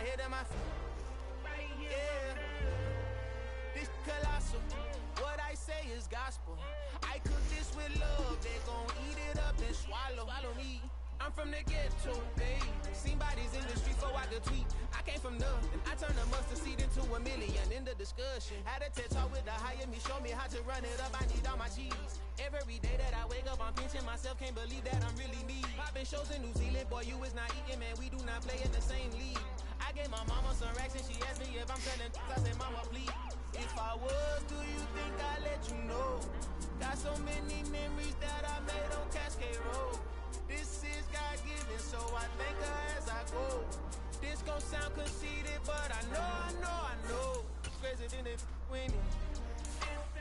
head and my feet. Yeah, this colossal. What I say is gospel. I cook this with love. They gon' eat it up and swallow me. I'm from the ghetto, babe. Seen bodies in the street before I could tweet. I came from nothing. I turned a mustard seed into a million. In the discussion, had a TED talk with the higher me. Show me how to run it up. I need all my cheese. Every day that I wake up, I'm pinching myself. Can't believe that I'm really me. Popping shows in New Zealand, boy, you is not eating, man. We do not play in the same league. I gave my mama some racks and she asked me if I'm selling. I said, mama, please. If I was, do you think I'd let you know? Got so many memories that I made on Cascade Road. This is God-given, so I thank her as I go. This gon' sound conceited, but I know. President is winning.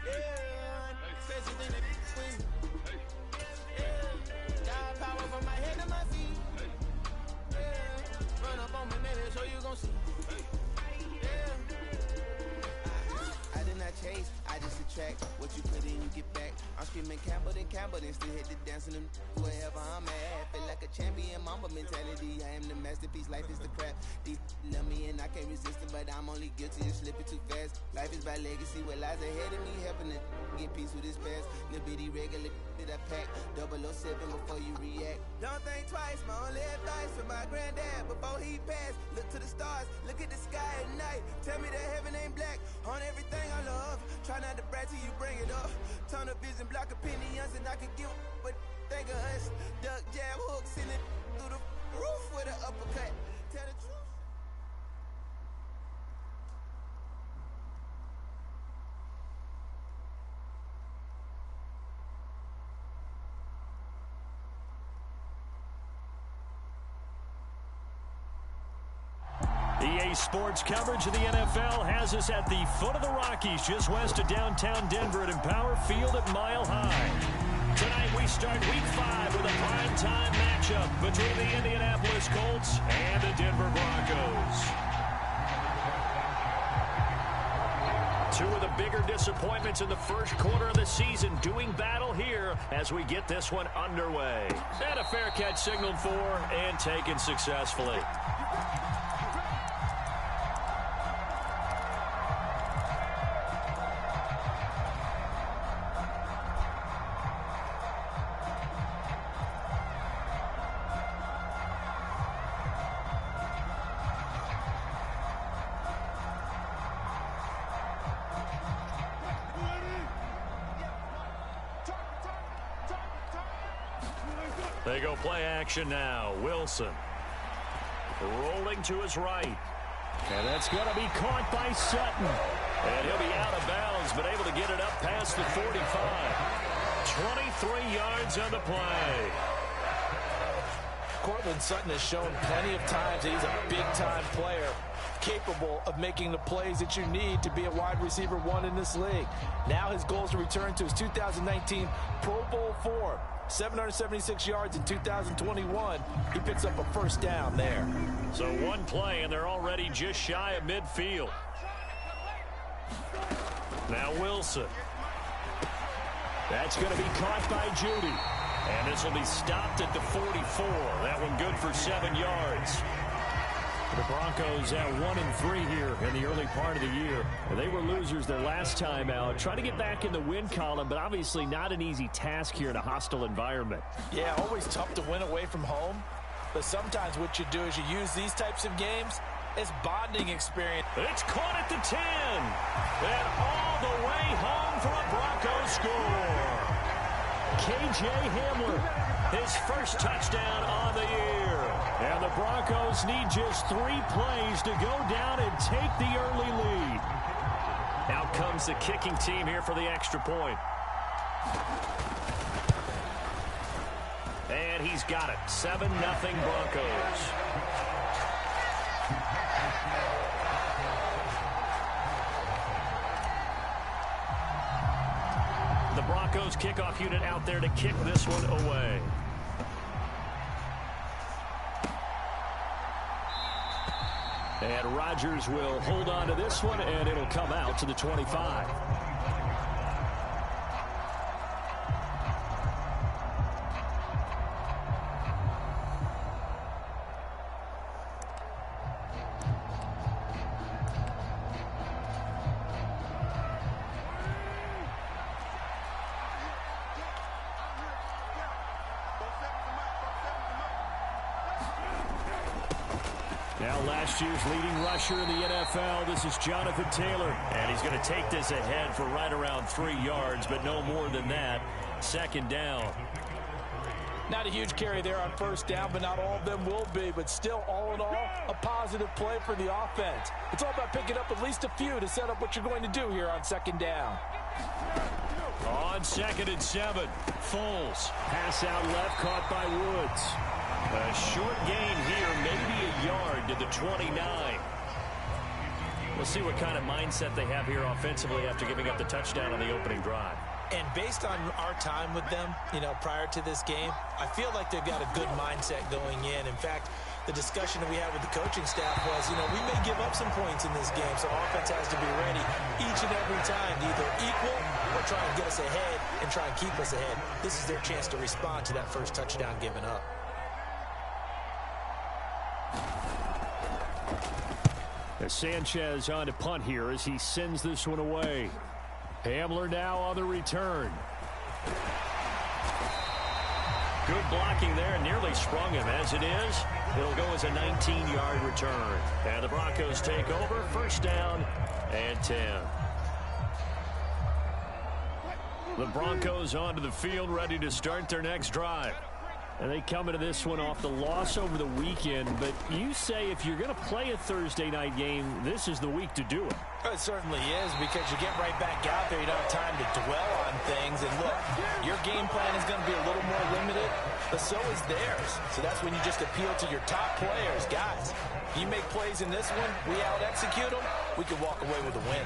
Yeah, President is winning. Yeah, got power from my head to my feet. Yeah, run up on me, maybe so you gon' see. Yeah. I did not chase, I just attract what you put in, you get back. I'm screaming Campbell, then still hit the dancing them wherever I'm at. Feel like a champion, mamba mentality. I am the masterpiece, life is the crap. These love me and I can't resist it, but I'm only guilty of slipping too fast. Life is by legacy, what lies ahead of me, helping to get peace with this past. Little bitty regular that I pack, 007 before you react. Don't think twice, my only advice for my granddad before he passed. Look to the stars, look at the sky at night. Tell me that heaven ain't black on everything I love. Try not to brag till you bring it up. Tunnel vision, block opinions, and I can give but think of us. Duck, jab, hooks in it through the roof with an uppercut. Tell the truth. EA Sports coverage of the NFL has us at the foot of the Rockies, just west of downtown Denver at Empower Field at Mile High. Tonight we start Week 5 with a primetime matchup between the Indianapolis Colts and the Denver Broncos. Two of the bigger disappointments in the first quarter of the season doing battle here as we get this one underway. And a fair catch signaled for and taken successfully. They go play action now. Wilson rolling to his right. And that's going to be caught by Sutton. And he'll be out of bounds, but able to get it up past the 45. 23 yards on the play. Cortland Sutton has shown plenty of times that he's a big-time player, capable of making the plays that you need to be a wide receiver one in this league. Now his goal is to return to his 2019 Pro Bowl form. 776 yards in 2021. He picks up a first down there. So one play, and they're already just shy of midfield. Now Wilson. That's going to be caught by Judy. And this will be stopped at the 44. That one good for 7 yards. The Broncos at 1-3 here in the early part of the year. They were losers their last time out. Trying to get back in the win column, but obviously not an easy task here in a hostile environment. Yeah, always tough to win away from home. But sometimes what you do is you use these types of games as bonding experience. It's caught at the 10. And all the way home for a Broncos score. K.J. Hamler, his first touchdown on the year. And the Broncos need just 3 plays to go down and take the early lead. Out comes the kicking team here for the extra point. And he's got it. 7-0 Broncos. The Broncos kickoff unit out there to kick this one away. And Rodgers will hold on to this one, and it'll come out to the 25. Now last year's leading rusher in the NFL, this is Jonathan Taylor. And he's going to take this ahead for right around 3 yards, but no more than that. Second down. Not a huge carry there on first down, but not all of them will be. But still, all in all, a positive play for the offense. It's all about picking up at least a few to set up what you're going to do here on second down. On 2nd and 7, Foles. Pass out left, caught by Woods. A short gain here, maybe a yard to the 29. We'll see what kind of mindset they have here offensively after giving up the touchdown on the opening drive. And based on our time with them, prior to this game, I feel like they've got a good mindset going in. In fact, the discussion that we had with the coaching staff was, we may give up some points in this game, so offense has to be ready each and every time to either equal or try and get us ahead and try and keep us ahead. This is their chance to respond to that first touchdown given up. As Sanchez on to punt here as he sends this one away. Hamler now on the return. Good blocking there, nearly sprung him. As it is, it'll go as a 19-yard return. And the Broncos take over, first down and 10. The Broncos onto the field, ready to start their next drive. And they come into this one off the loss over the weekend. But you say if you're going to play a Thursday night game, this is the week to do it. It certainly is, because you get right back out there. You don't have time to dwell on things. And look, your game plan is going to be a little more limited, but so is theirs. So that's when you just appeal to your top players. Guys, you make plays in this one, we out-execute them, we can walk away with a win.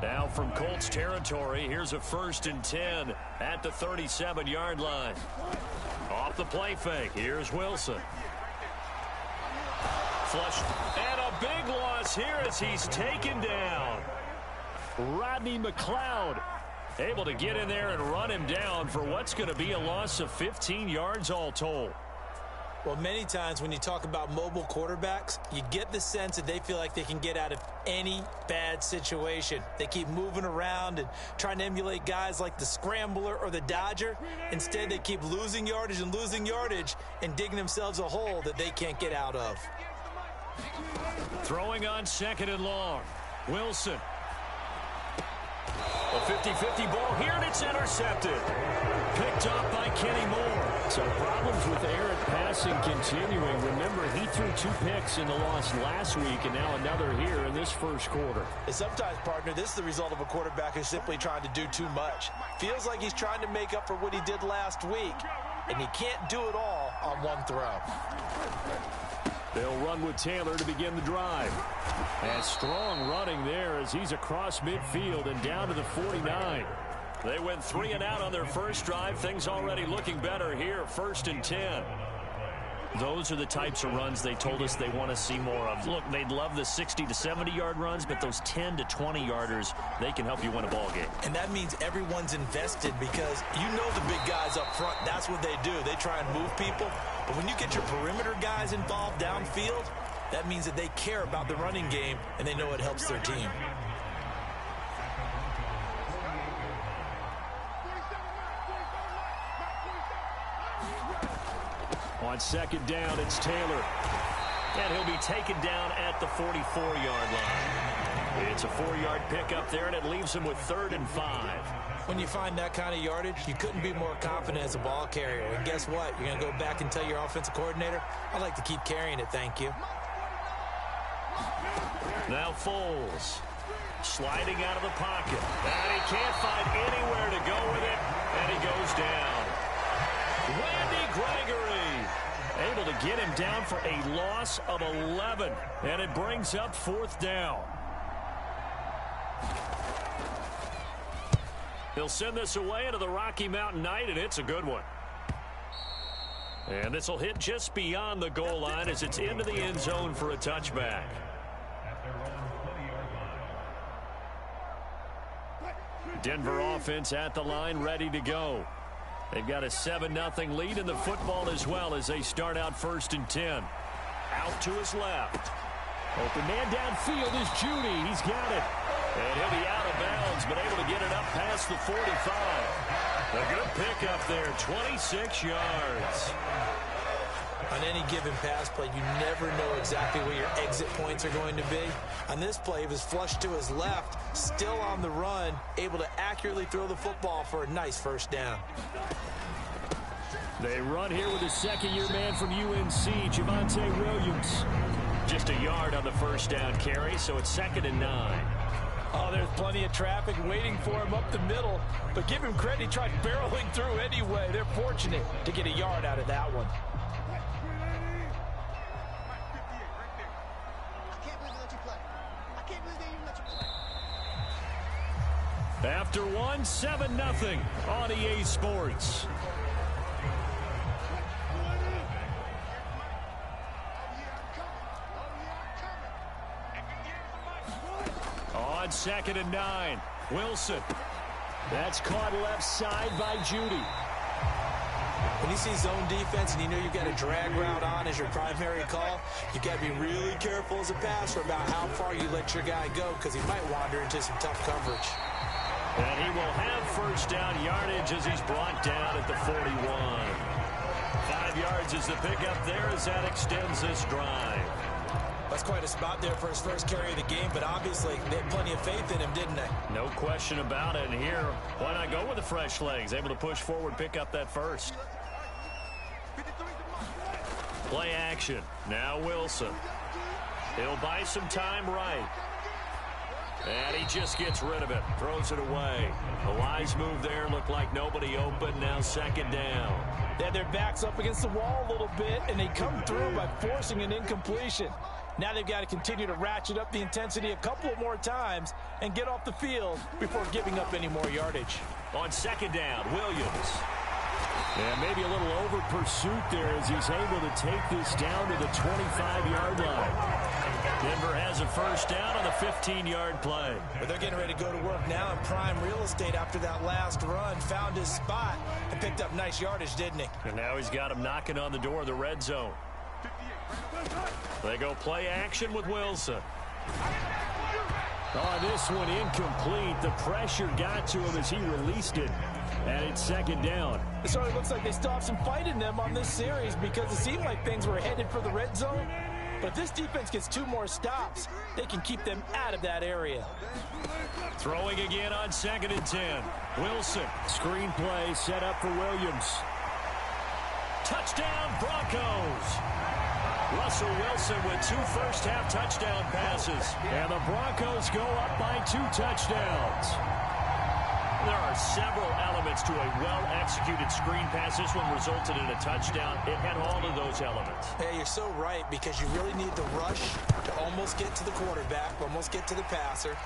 Now from Colts territory, here's a 1st and 10 at the 37-yard line. Off the play fake, here's Wilson. Flush, and a big loss here as he's taken down. Rodney McLeod able to get in there and run him down for what's going to be a loss of 15 yards all told. Well, many times when you talk about mobile quarterbacks, you get the sense that they feel like they can get out of any bad situation. They keep moving around and trying to emulate guys like the Scrambler or the Dodger. Instead, they keep losing yardage and digging themselves a hole that they can't get out of. Throwing on 2nd and long. Wilson. A 50-50 ball here, and it's intercepted. Picked up by Kenny Moore. So problems with errant passing continuing. Remember, he threw 2 picks in the loss last week, and now another here in this first quarter. And sometimes, partner, this is the result of a quarterback who's simply trying to do too much. Feels like he's trying to make up for what he did last week, and he can't do it all on one throw. They'll run with Taylor to begin the drive. And strong running there as he's across midfield and down to the 49. They went 3 and out on their first drive. Things already looking better here. 1st and 10. Those are the types of runs they told us they want to see more of. Look, they'd love the 60 to 70-yard runs, but those 10 to 20-yarders, they can help you win a ball game. And that means everyone's invested, because you know the big guys up front, that's what they do. They try and move people. But when you get your perimeter guys involved downfield, that means that they care about the running game, and they know it helps their team. On 2nd down, it's Taylor. And he'll be taken down at the 44-yard line. It's a 4-yard pickup there, and it leaves him with 3rd and 5. When you find that kind of yardage, you couldn't be more confident as a ball carrier. And guess what? You're going to go back and tell your offensive coordinator, I'd like to keep carrying it, thank you. Now Foles sliding out of the pocket. And he can't find anywhere to go with it, and he goes down. Randy Gregory able to get him down for a loss of 11, and it brings up 4th down. He'll send this away into the Rocky Mountain Night, and it's a good one. And this will hit just beyond the goal line as it's into the end zone for a touchback. Denver offense at the line, ready to go. They've got a 7-0 lead in the football as well as they start out 1st and 10. Out to his left. Open man downfield is Judy. He's got it. And he'll be out of bounds, but able to get it up past the 45. A good pickup there, 26 yards. On any given pass play, you never know exactly where your exit points are going to be. On this play, he was flushed to his left, still on the run, able to accurately throw the football for a nice first down. They run here with a second-year man from UNC, Javonte Williams. Just a yard on the first down carry, so it's 2nd and 9. Oh, there's plenty of traffic waiting for him up the middle, but give him credit, he tried barreling through anyway. They're fortunate to get a yard out of that one. After one, 7-0 on EA Sports. On 2nd and 9, Wilson. That's caught left side by Judy. When you see zone defense and you know you've got a drag route on as your primary call, you've got to be really careful as a passer about how far you let your guy go because he might wander into some tough coverage. And he will have first down yardage as he's brought down at the 41. 5 yards is the pickup there as that extends this drive. That's quite a spot there for his first carry of the game, but obviously they had plenty of faith in him, didn't they? No question about it. And here, why not go with the fresh legs? Able to push forward, pick up that first. Play action. Now Wilson. He'll buy some time right. And he just gets rid of it. Throws it away. A wise move there. Looked like nobody open. Now 2nd down. They had their backs up against the wall a little bit, and they come through by forcing an incompletion. Now they've got to continue to ratchet up the intensity a couple of more times and get off the field before giving up any more yardage. On 2nd down, Williams. And maybe a little over pursuit there as he's able to take this down to the 25-yard line. Denver has a first down on the 15-yard play. But they're getting ready to go to work now in prime real estate after that last run. Found his spot and picked up nice yardage, didn't he? And now he's got him knocking on the door of the red zone. They go play action with Wilson. Oh, this one incomplete. The pressure got to him as he released it. And it's 2nd down. It certainly looks like they still have some fight in them on this series because it seemed like things were headed for the red zone. But if this defense gets 2 more stops, they can keep them out of that area. Throwing again on 2nd and 10. Wilson. Screen play set up for Williams. Touchdown, Broncos. Russell Wilson with 2 first-half touchdown passes. And the Broncos go up by 2 touchdowns. There are several elements to a well-executed screen pass. This one resulted in a touchdown. It had all of those elements. Hey, you're so right because you really need the rush to almost get to the quarterback, almost get to the passer.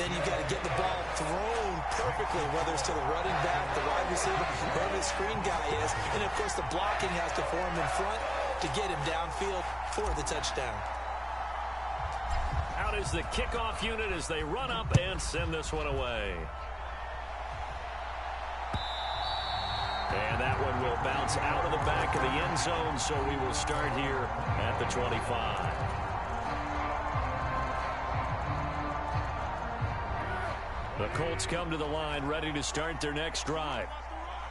Then you've got to get the ball thrown perfectly, whether it's to the running back, the wide receiver, whoever the screen guy is. And, of course, the blocking has to form in front to get him downfield for the touchdown. Out is the kickoff unit as they run up and send this one away. And that one will bounce out of the back of the end zone, so we will start here at the 25. The Colts come to the line ready to start their next drive.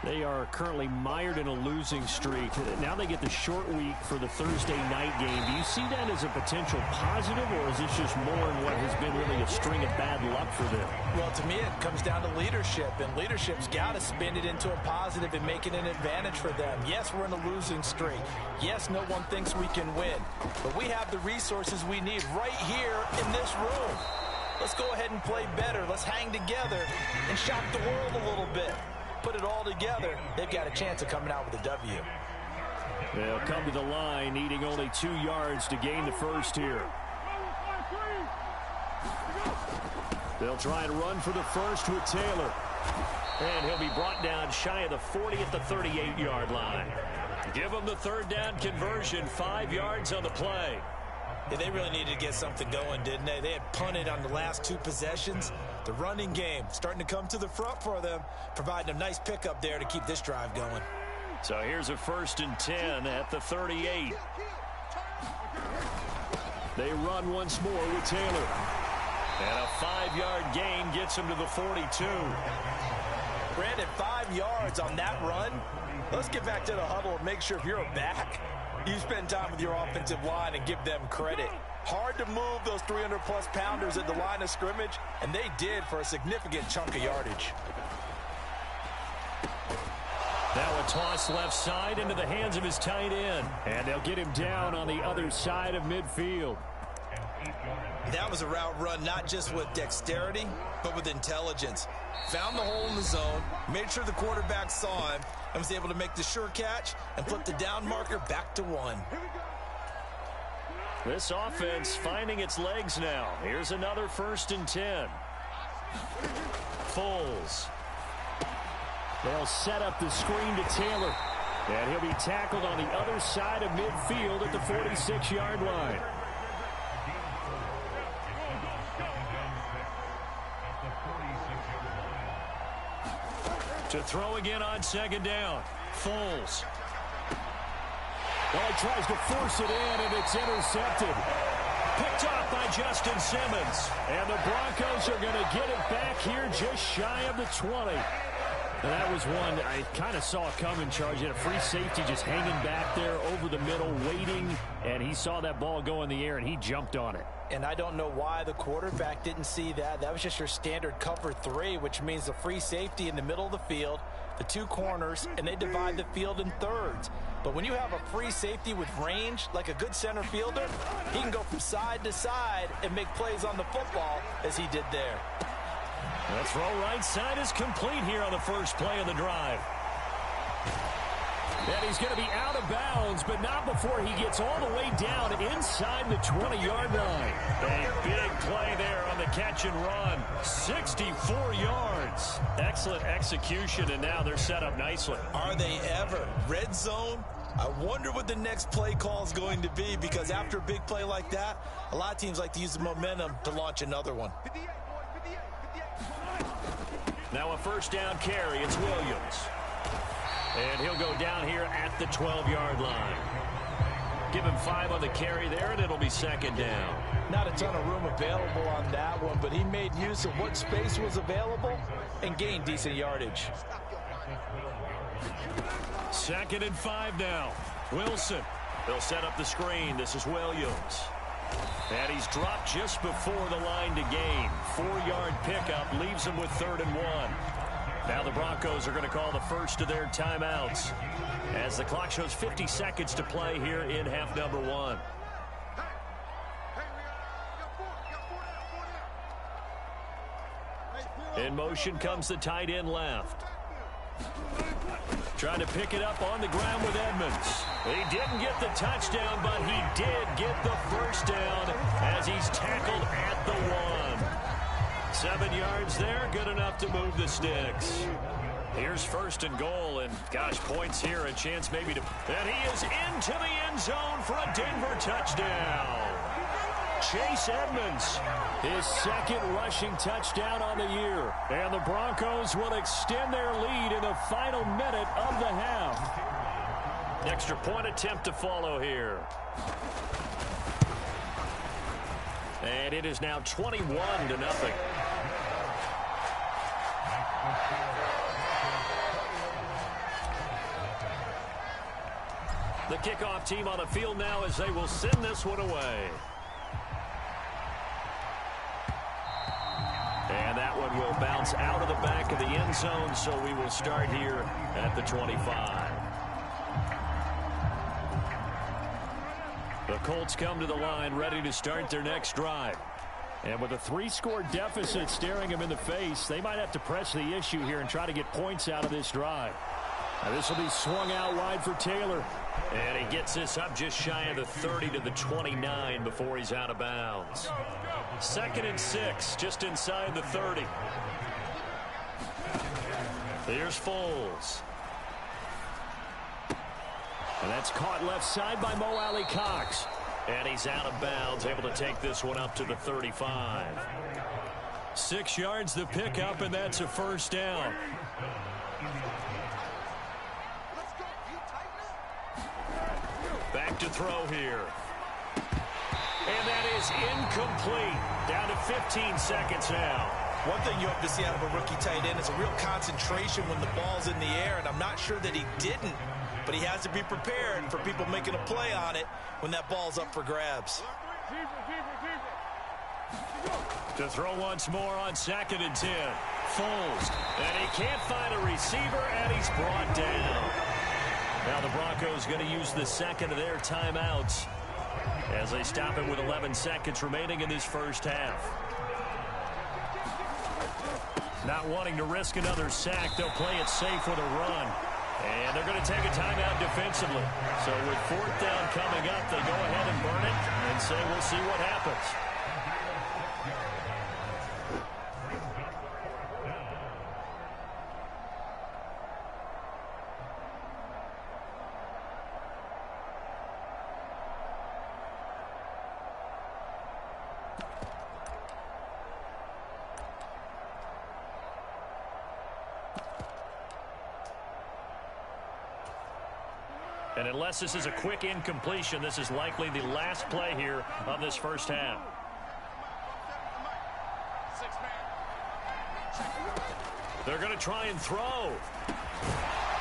They are currently mired in a losing streak. Now they get the short week for the Thursday night game. Do you see that as a potential positive, or is this just more in what has been really a string of bad luck for them? Well, to me, it comes down to leadership, and leadership's got to spin it into a positive and make it an advantage for them. Yes, we're in a losing streak. Yes, no one thinks we can win, but we have the resources we need right here in this room. Let's go ahead and play better. Let's hang together and shock the world a little bit. Put it all together, they've got a chance of coming out with a W. They'll come to the line, needing only 2 yards to gain the first here. They'll try and run for the first with Taylor. And he'll be brought down shy of the 40 at the 38-yard line. Give them the 3rd down conversion, 5 yards on the play. Yeah, they really needed to get something going, didn't they? They had punted on the last 2 possessions. The running game starting to come to the front for them, providing a nice pickup there to keep this drive going. So here's a 1st and 10 at the 38. They run once more with Taylor. And a 5-yard gain gets him to the 42. Brandon, 5 yards on that run. Let's get back to the huddle and make sure if you're a back, You spend time with your offensive line and give them credit. Hard to move those 300-plus pounders at the line of scrimmage, and they did for a significant chunk of yardage. Now a toss left side into the hands of his tight end. And they'll get him down on the other side of midfield. That was a route run not just with dexterity, but with intelligence. Found the hole in the zone, made sure the quarterback saw him, and was able to make the sure catch and flip the down marker back to 1. This offense finding its legs now. Here's another 1st and 10. Foles. They'll set up the screen to Taylor. And he'll be tackled on the other side of midfield at the 46-yard line. To throw again on 2nd down. Foles. Well, he tries to force it in, and it's intercepted. Picked off by Justin Simmons. And the Broncos are going to get it back here just shy of the 20. And that was one I kind of saw coming, Charge. He had a free safety just hanging back there over the middle, waiting. And he saw that ball go in the air, and he jumped on it. And I don't know why the quarterback didn't see that. That was just your standard cover 3, which means the free safety in the middle of the field, the 2 corners, and they divide the field in thirds. But when you have a free safety with range, like a good center fielder, he can go from side to side and make plays on the football as he did there. The throw right side is complete here on the first play of the drive. And he's going to be out of bounds, but not before he gets all the way down inside the 20-yard line. A big play there on the catch and run. 64 yards. Excellent execution, and now they're set up nicely. Are they ever? Red zone? I wonder what the next play call is going to be, because after a big play like that, a lot of teams like to use the momentum to launch another one. Now a 1st down carry. It's Williams. And he'll go down here at the 12-yard line. Give him 5 on the carry there, and it'll be 2nd down. Not a ton of room available on that one, but he made use of what space was available and gained decent yardage. 2nd and 5 now. Wilson. They'll set up the screen. This is Williams. And he's dropped just before the line to gain. 4-yard pickup leaves him with 3rd and 1. Now the Broncos are going to call the first of their timeouts as the clock shows 50 seconds to play here in half number 1. In motion comes the tight end left. Trying to pick it up on the ground with Edmonds. He didn't get the touchdown, but he did get the 1st down as he's tackled at the 1. 7 yards there, good enough to move the sticks. Here's 1st and goal, and gosh, points here, a chance maybe to... And he is into the end zone for a Denver touchdown. Chase Edmonds, his 2nd rushing touchdown on the year. And the Broncos will extend their lead in the final minute of the half. Extra point attempt to follow here. And it is now 21-0. The kickoff team on the field now as they will send this one away. And that one will bounce out of the back of the end zone, so we will start here at the 25. The Colts come to the line ready to start their next drive. And with a 3-score deficit staring them in the face, they might have to press the issue here and try to get points out of this drive. Now this will be swung out wide for Taylor. And he gets this up just shy of the 30 to the 29 before he's out of bounds. 2nd and 6, just inside the 30. Here's Foles. And that's caught left side by Mo Alley Cox. And he's out of bounds, able to take this one up to the 35. 6 yards the pickup, and that's a 1st down. Back to throw here. And that is incomplete. Down to 15 seconds now. One thing you hope to see out of a rookie tight end is a real concentration when the ball's in the air, and I'm not sure that he didn't, but he has to be prepared for people making a play on it when that ball's up for grabs. To throw once more on 2nd and 10. Foles, and he can't find a receiver, and he's brought down. Now the Broncos going to use the second of their timeouts as they stop it with 11 seconds remaining in this first half. Not wanting to risk another sack, they'll play it safe with a run. And they're going to take a timeout defensively. So with 4th down coming up, they go ahead and burn it and say we'll see what happens. And unless this is a quick incompletion, this is likely the last play here of this first half. They're going to try and throw.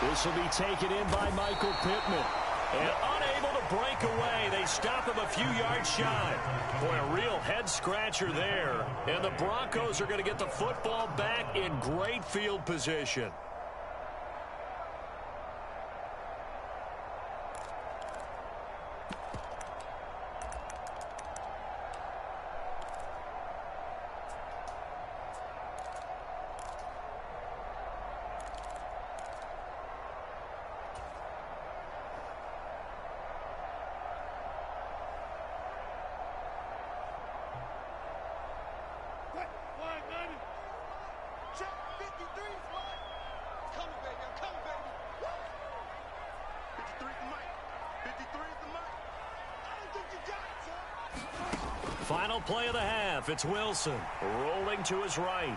This will be taken in by Michael Pittman. And unable to break away, they stop him a few yards shy. Boy, a real head-scratcher there. And the Broncos are going to get the football back in great field position. Final play of the half. It's Wilson rolling to his right.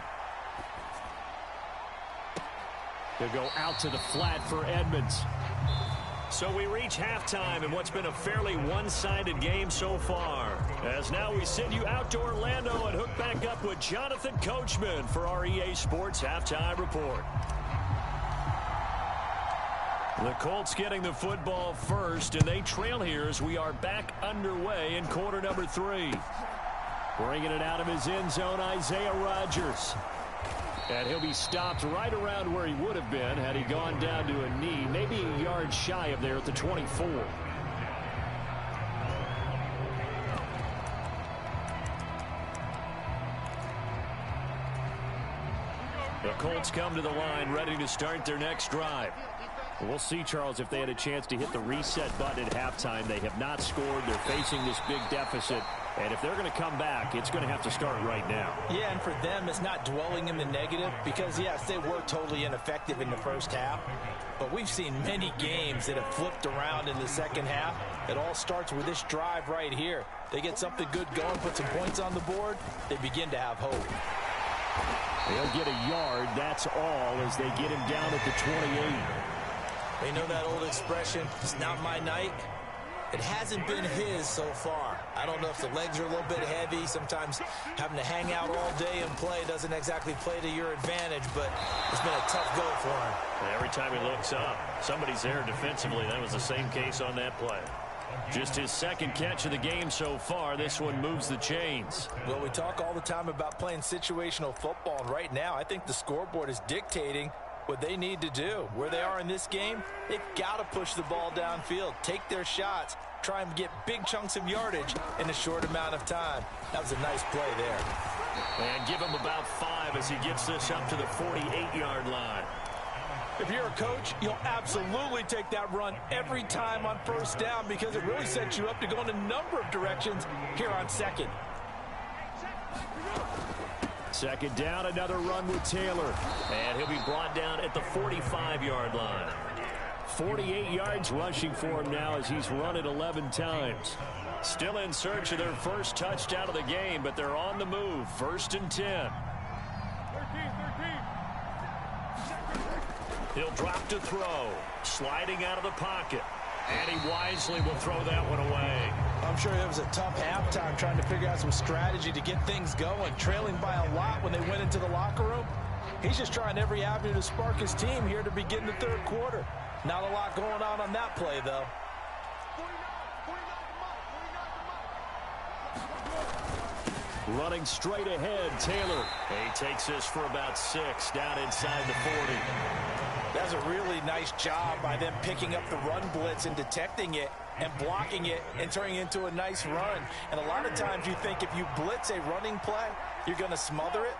He'll go out to the flat for Edmonds. So we reach halftime in what's been a fairly one-sided game so far. As now we send you out to Orlando and hook back up with Jonathan Coachman for our EA Sports Halftime Report. The Colts getting the football first, and they trail here as we are back underway in quarter number 3. Bringing it out of his end zone, Isaiah Rodgers. And he'll be stopped right around where he would have been had he gone down to a knee, maybe a yard shy of there at the 24. The Colts come to the line ready to start their next drive. We'll see, Charles, if they had a chance to hit the reset button at halftime. They have not scored. They're facing this big deficit. And if they're going to come back, it's going to have to start right now. Yeah, and for them, it's not dwelling in the negative because, yes, they were totally ineffective in the first half. But we've seen many games that have flipped around in the second half. It all starts with this drive right here. They get something good going, put some points on the board, they begin to have hope. They'll get a yard, that's all, as they get him down at the 28. They know that old expression, it's not my night. It hasn't been his so far. I don't know if the legs are a little bit heavy. Sometimes having to hang out all day and play doesn't exactly play to your advantage, but it's been a tough go for him. Every time he looks up, somebody's there defensively. That was the same case on that play. Just his second catch of the game so far. This one moves the chains. Well, we talk all the time about playing situational football, and right now I think the scoreboard is dictating what they need to do. Where they are in this game, they've got to push the ball downfield, take their shots, try and get big chunks of yardage in a short amount of time. That was a nice play there. And give him about 5 as he gets this up to the 48-yard line. If you're a coach, you'll absolutely take that run every time on first down because it really sets you up to go in a number of directions here on second. Second down, another run with Taylor. And he'll be brought down at the 45-yard line. 48 yards rushing for him now as he's run it 11 times. Still in search of their first touchdown of the game, but they're on the move. 1st and 10. He'll drop to throw. Sliding out of the pocket. And he wisely will throw that one away. I'm sure it was a tough halftime trying to figure out some strategy to get things going. Trailing by a lot when they went into the locker room. He's just trying every avenue to spark his team here to begin the third quarter. Not a lot going on that play, though. Running straight ahead, Taylor. He takes this for about 6 down inside the 40. That's a really nice job by them picking up the run blitz and detecting it and blocking it and turning it into a nice run. And a lot of times you think if you blitz a running play, you're going to smother it.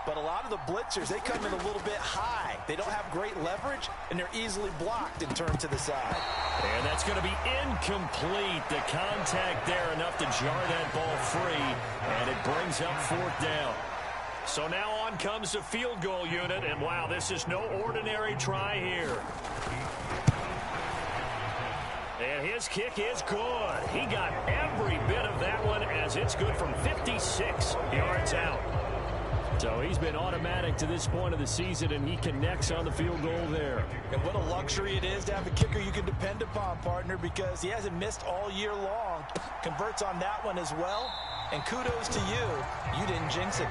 But a lot of the blitzers, they come in a little bit high. They don't have great leverage, and they're easily blocked and turned to the side. And that's going to be incomplete. The contact there enough to jar that ball free, and it brings up 4th down. So now on comes the field goal unit, and wow, this is no ordinary try here. And his kick is good. He got every bit of that one as it's good from 56 yards out. So he's been automatic to this point of the season, and he connects on the field goal there. And what a luxury it is to have a kicker you can depend upon, partner, because he hasn't missed all year long. Converts on that one as well. And kudos to you. You didn't jinx it.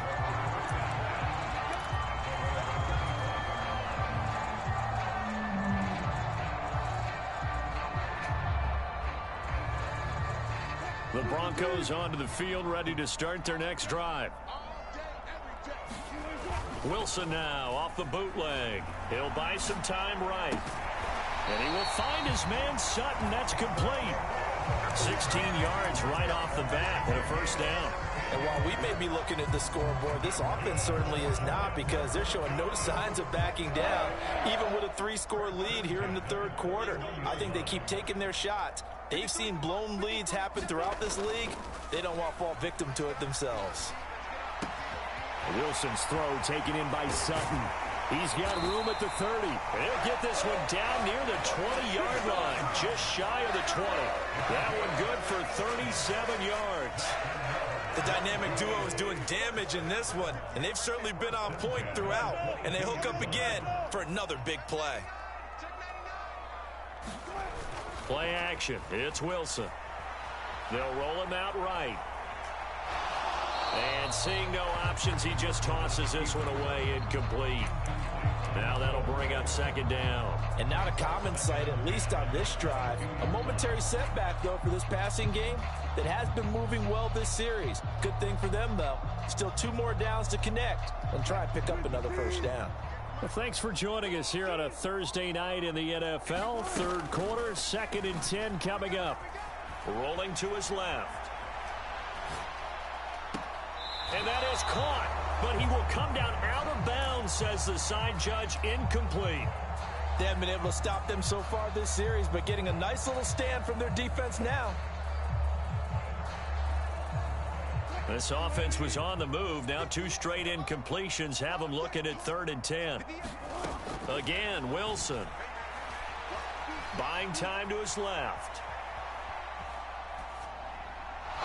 The Broncos onto the field, ready to start their next drive. Wilson now off the bootleg. He'll buy some time right. And he will find his man Sutton. That's complete. 16 yards right off the bat and a 1st down. And while we may be looking at the scoreboard, this offense certainly is not, because they're showing no signs of backing down, even with a 3-score lead here in the third quarter. I think they keep taking their shots. They've seen blown leads happen throughout this league. They don't want to fall victim to it themselves. Wilson's throw taken in by Sutton. He's got room at the 30. He'll get this one down near the 20-yard line, just shy of the 20. That one good for 37 yards. The dynamic duo is doing damage in this one, and they've certainly been on point throughout, and they hook up again for another big play. Play action. It's Wilson. They'll roll him out right. And seeing no options, he just tosses this one away, incomplete. Now that'll bring up 2nd down. And not a common sight, at least on this drive. A momentary setback, though, for this passing game that has been moving well this series. Good thing for them, though. Still 2 more downs to connect and try and pick up another 1st down. Well, thanks for joining us here on a Thursday night in the NFL. Third quarter, 2nd and 10 coming up. Rolling to his left. And that is caught, but he will come down out of bounds, says the side judge, incomplete. They haven't been able to stop them so far this series, but getting a nice little stand from their defense now. This offense was on the move. Now 2 straight incompletions have them looking at 3rd and 10. Again, Wilson. Buying time to his left.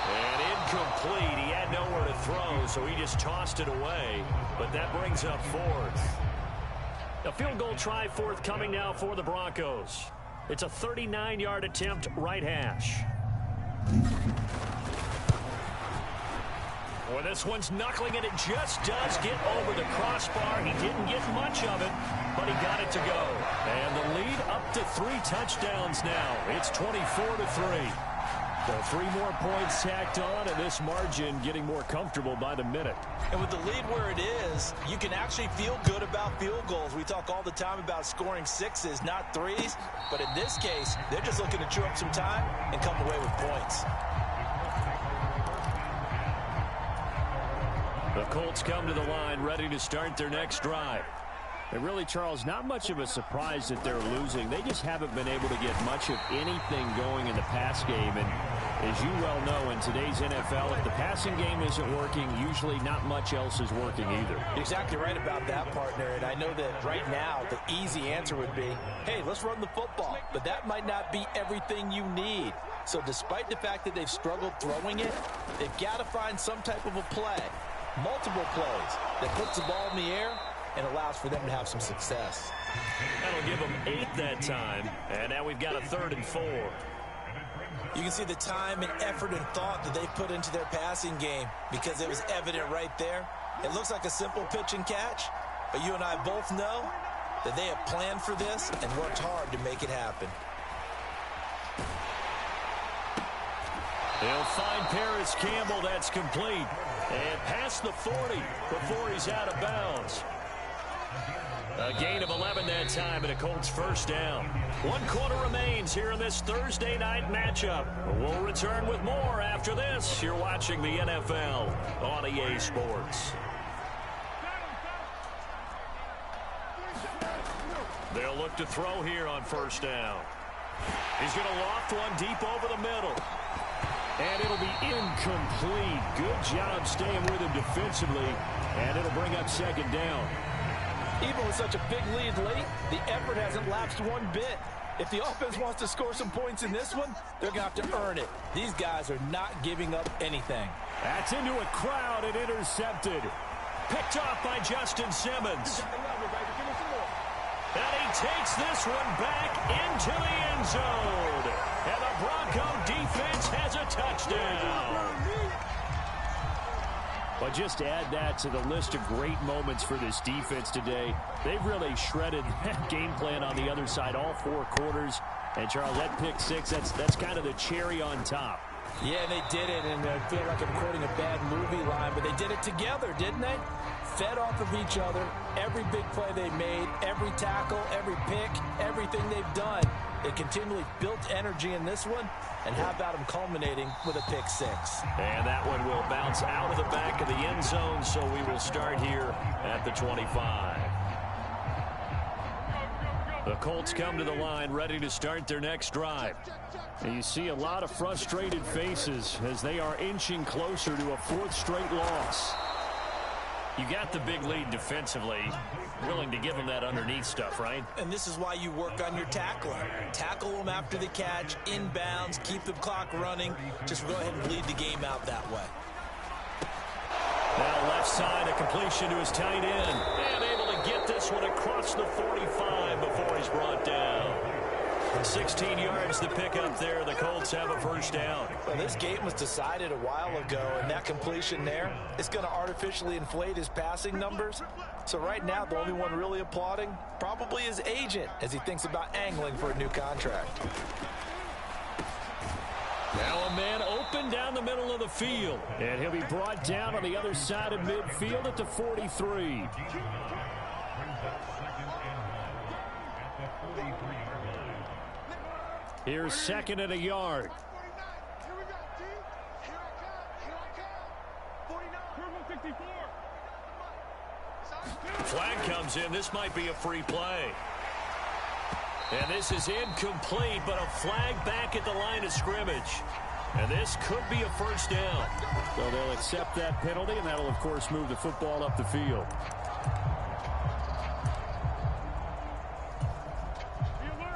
And incomplete. He had nowhere to throw, so he just tossed it away. But that brings up 4th. A field goal try forthcoming now for the Broncos. It's a 39-yard attempt, right hash. Well, this one's knuckling it. It just does get over the crossbar. He didn't get much of it, but he got it to go. And the lead up to 3 touchdowns now. It's 24-3. So 3 more points tacked on, and this margin getting more comfortable by the minute. And with the lead where it is, you can actually feel good about field goals. We talk all the time about scoring 6s, not 3s. But in this case, they're just looking to chew up some time and come away with points. The Colts come to the line, ready to start their next drive. And really, Charles, not much of a surprise that they're losing. They just haven't been able to get much of anything going in the pass game. And as you well know, in today's NFL, if the passing game isn't working, usually not much else is working either. You're exactly right about that, partner. And I know that right now, the easy answer would be, hey, let's run the football. But that might not be everything you need. So despite the fact that they've struggled throwing it, they've got to find some type of a play, multiple plays, that puts the ball in the air and allows for them to have some success. That'll give them 8 that time. And now we've got a 3rd and 4. You can see the time and effort and thought that they put into their passing game because it was evident right there. It looks like a simple pitch and catch, but you and I both know that they have planned for this and worked hard to make it happen. They'll find Paris Campbell. That's complete. And past the 40 before he's out of bounds. A gain of 11 that time and a Colts first down. 1 quarter remains here in this Thursday night matchup. We'll return with more after this. You're watching the NFL on EA Sports. They'll look to throw here on first down. He's going to loft one deep over the middle. And it'll be incomplete. Good job staying with him defensively. And it'll bring up second down. Even with such a big lead late, the effort hasn't lapsed one bit. If the offense wants to score some points in this one, they're going to have to earn it. These guys are not giving up anything. That's into a crowd and intercepted. Picked off by Justin Simmons. And he takes this one back into the end zone. And the Bronco defense has a touchdown. But just add that to the list of great moments for this defense today. They've really shredded that game plan on the other side all 4 quarters. And, Charles, that pick 6, that's kind of the cherry on top. Yeah, they did it, and I feel like I'm quoting a bad movie line, but they did it together, didn't they? Fed off of each other, every big play they made, every tackle, every pick, everything they've done. They continually built energy in this one, and how about them culminating with a pick 6? And that one will bounce out of the back of the end zone, so we will start here at the 25. The Colts come to the line ready to start their next drive. And you see a lot of frustrated faces as they are inching closer to a 4th straight loss. You got the big lead defensively, willing to give them that underneath stuff, right? And this is why you work on your tackling. Tackle them after the catch, inbounds, keep the clock running. Just go ahead and bleed the game out that way. Now left side, a completion to his tight end. And able to get this one across the 45 before he's brought down. 16 yards to pick up there. The Colts have a first down. Well, this game was decided a while ago, and that completion there is going to artificially inflate his passing numbers. So right now, the only one really applauding probably his agent as he thinks about angling for a new contract. Now a man open down the middle of the field. And he'll be brought down on the other side of midfield at the 43. Here's second and a yard. Flag comes in. This might be a free play. And this is incomplete, but a flag back at the line of scrimmage. And this could be a first down. So they'll accept that penalty, and that'll, of course, move the football up the field.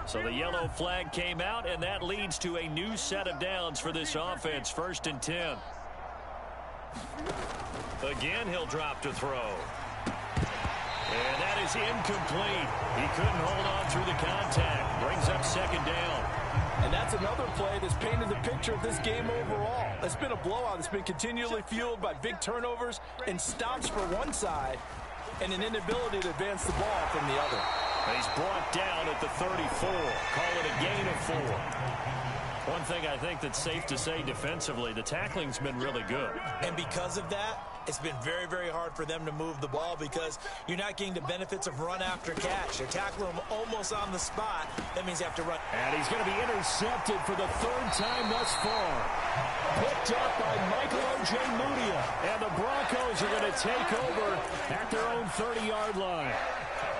So the yellow flag came out, and that leads to a new set of downs for this offense. 1st and 10. Again, he'll drop to throw. And that is incomplete. He couldn't hold on through the contact. Brings up second down. And that's another play that's painted the picture of this game overall. It's been a blowout. It's been continually fueled by big turnovers and stops for one side and an inability to advance the ball from the other. And he's brought down at the 34. Call it a gain of 4. One thing I think that's safe to say defensively, the tackling's been really good. And because of that, it's been very, very hard for them to move the ball because you're not getting the benefits of run after catch. They're tackling them almost on the spot. That means they have to run. And he's going to be intercepted for the 3rd time thus far. Picked up by Michael O.J. Mudia. And the Broncos are going to take over at their own 30-yard line.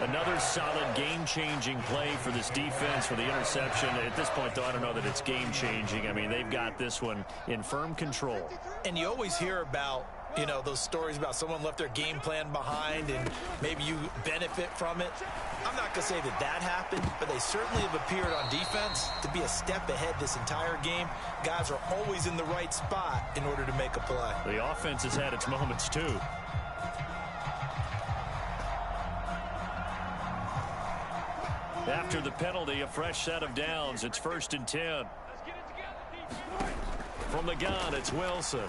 Another solid game-changing play for this defense for the interception. At this point, though, I don't know that it's game-changing. I mean, they've got this one in firm control. And you always hear about, you know, those stories about someone left their game plan behind and maybe you benefit from it. I'm not going to say that that happened, but they certainly have appeared on defense to be a step ahead this entire game. Guys are always in the right spot in order to make a play. The offense has had its moments, too. After the penalty, a fresh set of downs. It's 1st and 10. From the gun, it's Wilson.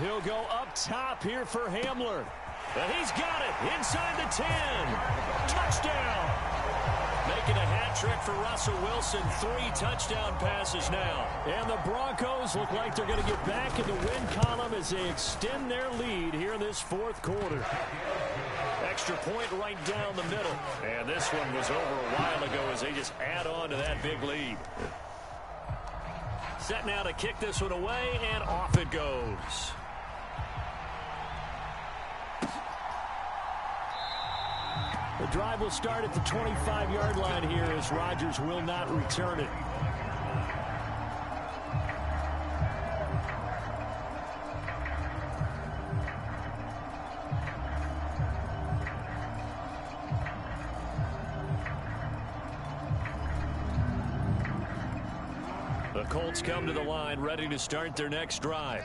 He'll go up top here for Hamler. And he's got it inside the 10. Touchdown. Making a hat trick for Russell Wilson. 3 touchdown passes now. And the Broncos look like they're going to get back in the win column as they extend their lead here in this fourth quarter. Extra point right down the middle. And this one was over a while ago as they just add on to that big lead. Set now to kick this one away, and off it goes. The drive will start at the 25-yard line here as Rodgers will not return it. The Colts come to the line, ready to start their next drive.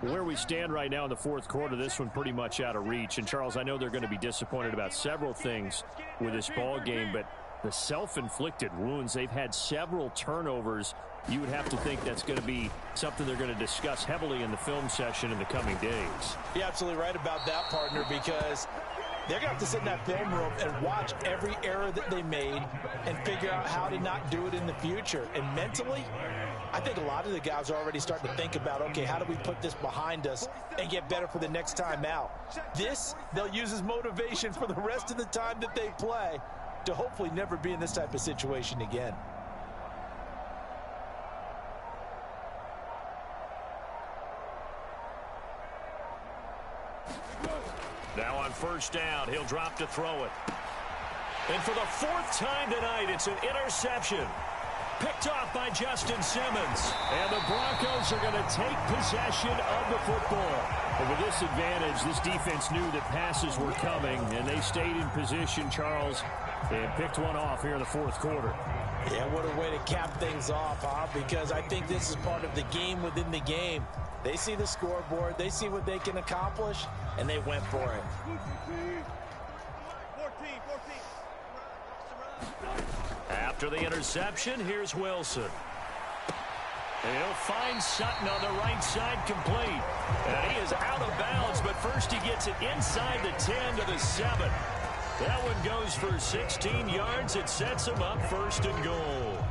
Where we stand right now in the fourth quarter, this one pretty much out of reach. And, Charles, I know they're going to be disappointed about several things with this ball game, but the self-inflicted wounds, they've had several turnovers. You would have to think that's going to be something they're going to discuss heavily in the film session in the coming days. You're absolutely right about that, partner, because they're going to have to sit in that film room and watch every error that they made and figure out how to not do it in the future. And mentally, I think a lot of the guys are already starting to think about, okay, how do we put this behind us and get better for the next time out? This, they'll use as motivation for the rest of the time that they play to hopefully never be in this type of situation again. Now on first down, he'll drop to throw it. And for the 4th time tonight, it's an interception. Picked off by Justin Simmons. And the Broncos are going to take possession of the football. And with this advantage, this defense knew that passes were coming, and they stayed in position, Charles, and picked one off here in the fourth quarter. Yeah, what a way to cap things off, huh? Because I think this is part of the game within the game. They see the scoreboard, they see what they can accomplish, and they went for it. After the interception, here's Wilson. And he'll find Sutton on the right side complete. And he is out of bounds, but first he gets it inside the 10 to the 7. That one goes for 16 yards. It sets him up 1st and goal.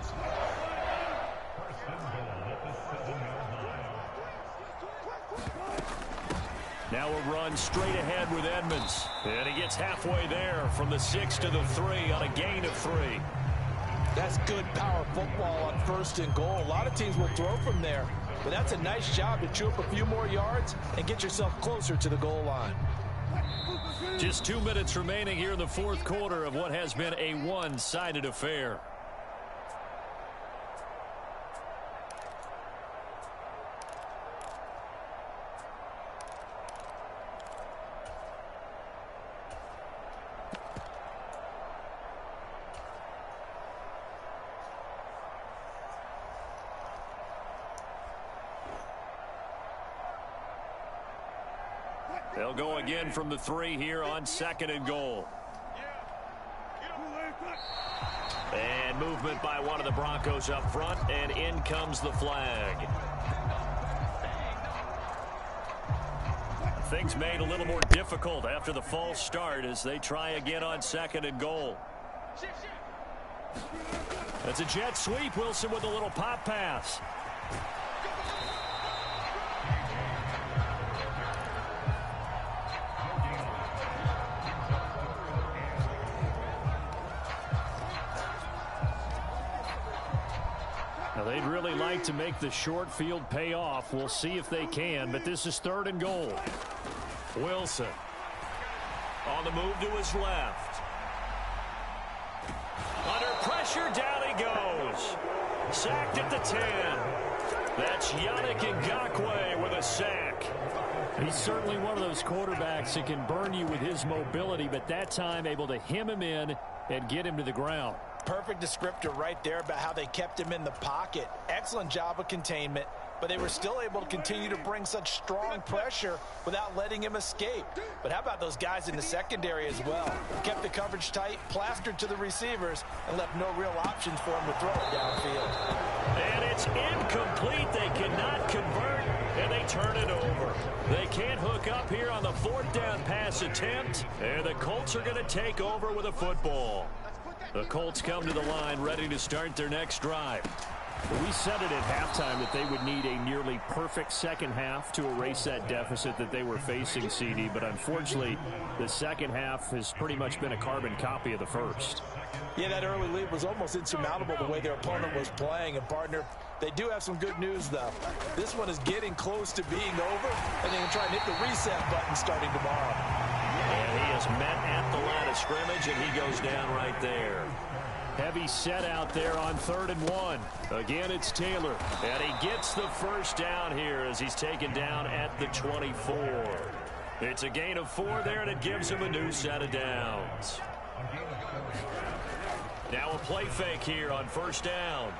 Now a run straight ahead with Edmonds. And he gets halfway there from the 6 to the 3 on a gain of 3. That's good power football on 1st and goal. A lot of teams will throw from there, but that's a nice job to chew up a few more yards and get yourself closer to the goal line. Just 2 minutes remaining here in the fourth quarter of what has been a one-sided affair. They'll go again from the 3 here on 2nd and goal. And movement by one of the Broncos up front, and in comes the flag. Things made a little more difficult after the false start as they try again on 2nd and goal. That's a jet sweep. Wilson with a little pop pass. Now, they'd really like to make the short field pay off. We'll see if they can, but this is 3rd and goal. Wilson on the move to his left. Under pressure, down he goes. Sacked at the 10. That's Yannick Ngakoue with a sack. He's certainly one of those quarterbacks that can burn you with his mobility, but that time able to hem him in and get him to the ground. Perfect descriptor right there about how they kept him in the pocket. Excellent job of containment. but they were still able to continue to bring such strong pressure without letting him escape. But how about those guys in the secondary as well? Kept the coverage tight, plastered to the receivers, and left no real options for him to throw it downfield. And it's incomplete. They cannot convert, and they turn it over. They can't hook up here on the 4th down pass attempt, and the Colts are going to take over with a football. The Colts come to the line ready to start their next drive. We said it at halftime that they would need a nearly perfect second half to erase that deficit that they were facing, CD, but unfortunately the second half has pretty much been a carbon copy of the first. Yeah, that early lead was almost insurmountable the way their opponent was playing. And, partner, they do have some good news, though. This one is getting close to being over, and they can try and hit the reset button starting tomorrow. And he is met at the line of scrimmage, and he goes down right there. Heavy set out there on 3rd and 1. Again, it's Taylor. And he gets the first down here as he's taken down at the 24. It's a gain of 4 there, and it gives him a new set of downs. Now a play fake here on 1st down.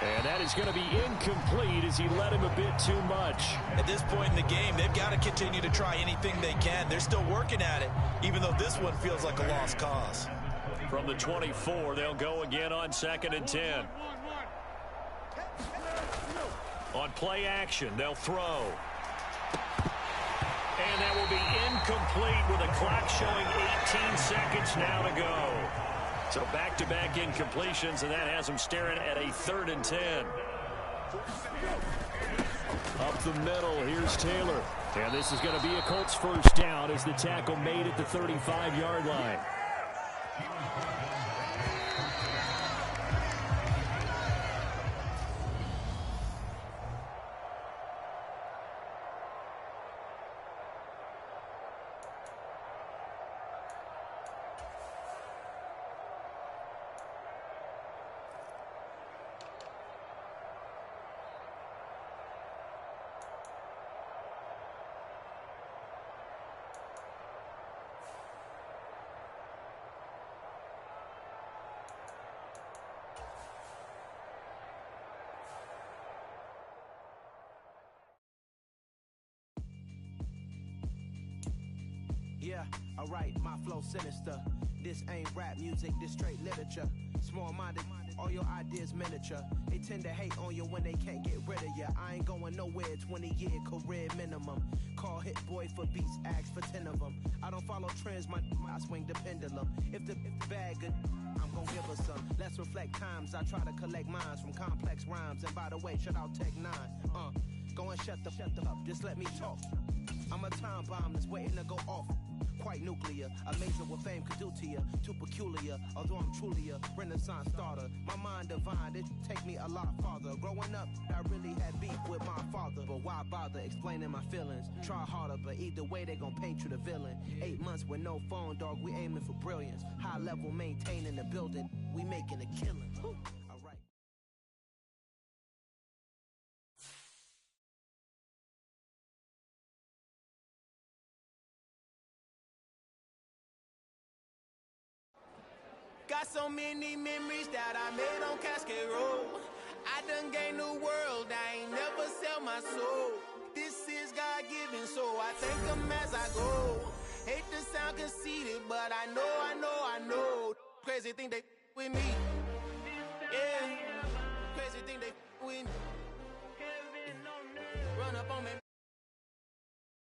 And that is going to be incomplete as he led him a bit too much. At this point in the game, they've got to continue to try anything they can. They're still working at it, even though this one feels like a lost cause. From the 24, they'll go again on 2nd and 10. On play action, they'll throw. And that will be incomplete with a clock showing 18 seconds now to go. So back-to-back incompletions, and that has them staring at a 3rd and 10. Up the middle, here's Taylor. And this is going to be a Colts first down as the tackle made at the 35-yard line. Yeah, alright, my flow sinister. This ain't rap music, this straight literature. Small-minded, all your ideas miniature. They tend to hate on you when they can't get rid of you. I ain't going nowhere, 20-year career minimum. Call Hit Boy for beats, ask for 10 of them. I don't follow trends, I swing the pendulum. If the bag good, I'm gon' give her some. Let's reflect times, I try to collect minds from complex rhymes. And by the way, shut out Tech 9. Go and shut the up, just let me talk. I'm a time bomb that's waiting to go off. Quite nuclear, amazing what fame could do to you. Too peculiar, although I'm truly a renaissance starter. My mind divine, it take me a lot farther. Growing up, I really had beef with my father. But why bother explaining my feelings? Try harder, but either way they gon' paint you the villain. 8 months with no phone, dog, we aiming for brilliance. High level maintaining the building, we making a killing. Alright. Got so many memories that I made on Cascade Road. I done gained the world, I ain't never sell my soul. This is God-given, so I thank him as I go. Hate to sound conceited, but I know. Crazy thing they with me. Yeah, crazy thing they with me. Run up on me.